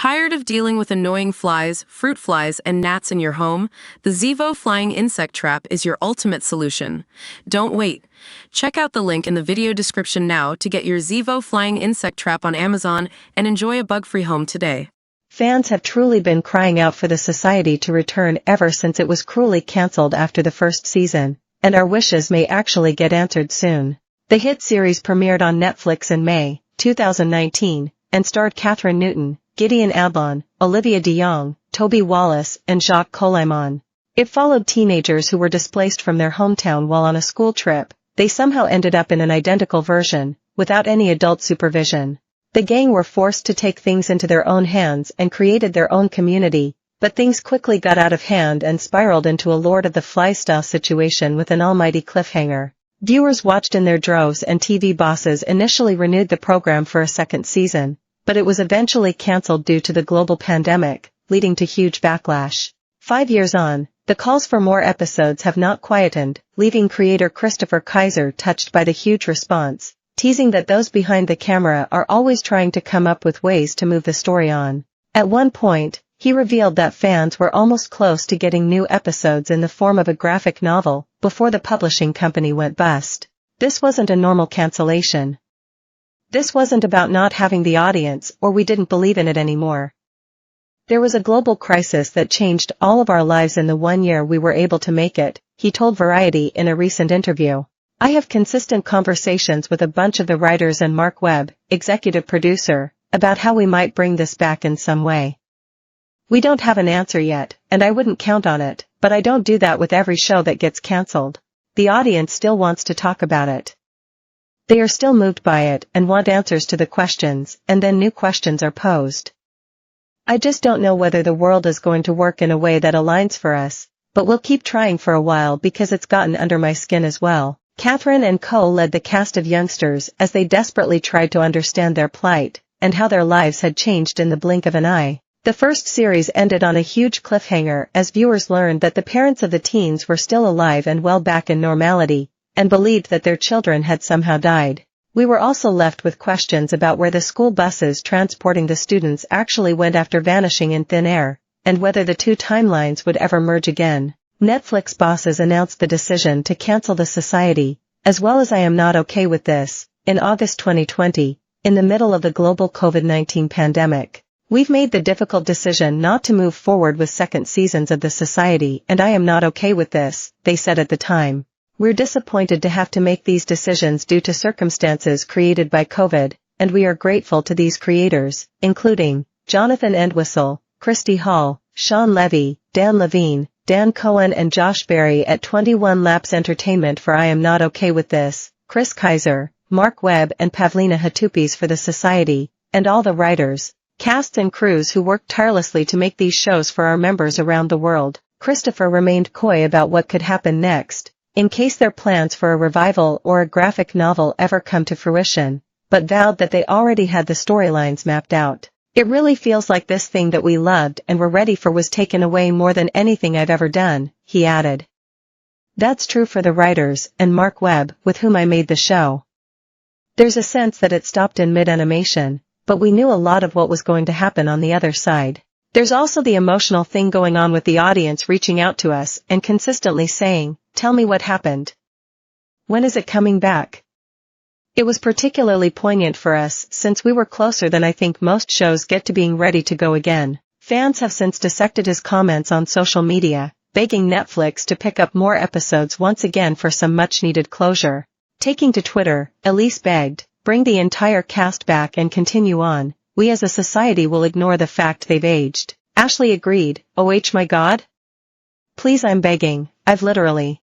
Tired of dealing with annoying flies, fruit flies, and gnats in your home? The Zevo Flying Insect Trap is your ultimate solution. Don't wait. Check out the link in the video description now to get your Zevo Flying Insect Trap on Amazon and enjoy a bug-free home today. Fans have truly been crying out for the society to return ever since it was cruelly cancelled after the first season, and our wishes may actually get answered soon. The hit series premiered on Netflix in May 2019 and starred Kathryn Newton, Gideon Adlon, Olivia de Jong, Toby Wallace, and Jacques Colimon. It followed teenagers who were displaced from their hometown while on a school trip. They somehow ended up in an identical version, without any adult supervision. The gang were forced to take things into their own hands and created their own community, but things quickly got out of hand and spiraled into a Lord of the Flies-style situation with an almighty cliffhanger. Viewers watched in their droves and TV bosses initially renewed the program for a second season, but it was eventually cancelled due to the global pandemic, leading to huge backlash. 5 years on, the calls for more episodes have not quietened, leaving creator Christopher Kaiser touched by the huge response, teasing that those behind the camera are always trying to come up with ways to move the story on. At one point, he revealed that fans were almost close to getting new episodes in the form of a graphic novel, before the publishing company went bust. This wasn't a normal cancellation. This wasn't about not having the audience or we didn't believe in it anymore. There was a global crisis that changed all of our lives in the 1 year we were able to make it, he told Variety in a recent interview. I have consistent conversations with a bunch of the writers and Mark Webb, executive producer, about how we might bring this back in some way. We don't have an answer yet, and I wouldn't count on it, but I don't do that with every show that gets cancelled. The audience still wants to talk about it. They are still moved by it and want answers to the questions, and then new questions are posed. I just don't know whether the world is going to work in a way that aligns for us, but we'll keep trying for a while because it's gotten under my skin as well. Kathryn and co led the cast of youngsters as they desperately tried to understand their plight, and how their lives had changed in the blink of an eye. The first series ended on a huge cliffhanger as viewers learned that the parents of the teens were still alive and well back in normality, and believed that their children had somehow died. We were also left with questions about where the school buses transporting the students actually went after vanishing in thin air, and whether the two timelines would ever merge again. Netflix bosses announced the decision to cancel the society, as well as I Am Not Okay With This, in August 2020, in the middle of the global COVID-19 pandemic. We've made the difficult decision not to move forward with second seasons of the society and I am not okay with this, they said at the time. We're disappointed to have to make these decisions due to circumstances created by COVID, and we are grateful to these creators, including Jonathan Entwistle, Christy Hall, Sean Levy, Dan Levine, Dan Cohen and Josh Berry at 21 Laps Entertainment for I Am Not Okay With This, Chris Kaiser, Mark Webb and Pavlina Hatupis for the Society, and all the writers, casts and crews who worked tirelessly to make these shows for our members around the world. Christopher remained coy about what could happen next, in case their plans for a revival or a graphic novel ever come to fruition, but vowed that they already had the storylines mapped out. It really feels like this thing that we loved and were ready for was taken away more than anything I've ever done, he added. That's true for the writers and Mark Webb, with whom I made the show. There's a sense that it stopped in mid-animation, but we knew a lot of what was going to happen on the other side. There's also the emotional thing going on with the audience reaching out to us and consistently saying, "Tell me what happened. When is it coming back?" It was particularly poignant for us since we were closer than I think most shows get to being ready to go again. Fans have since dissected his comments on social media, begging Netflix to pick up more episodes once again for some much-needed closure. Taking to Twitter, Elise begged, "Bring the entire cast back and continue on. We as a society will ignore the fact they've aged." Ashley agreed, "Oh my God? Please, I'm begging, I've literally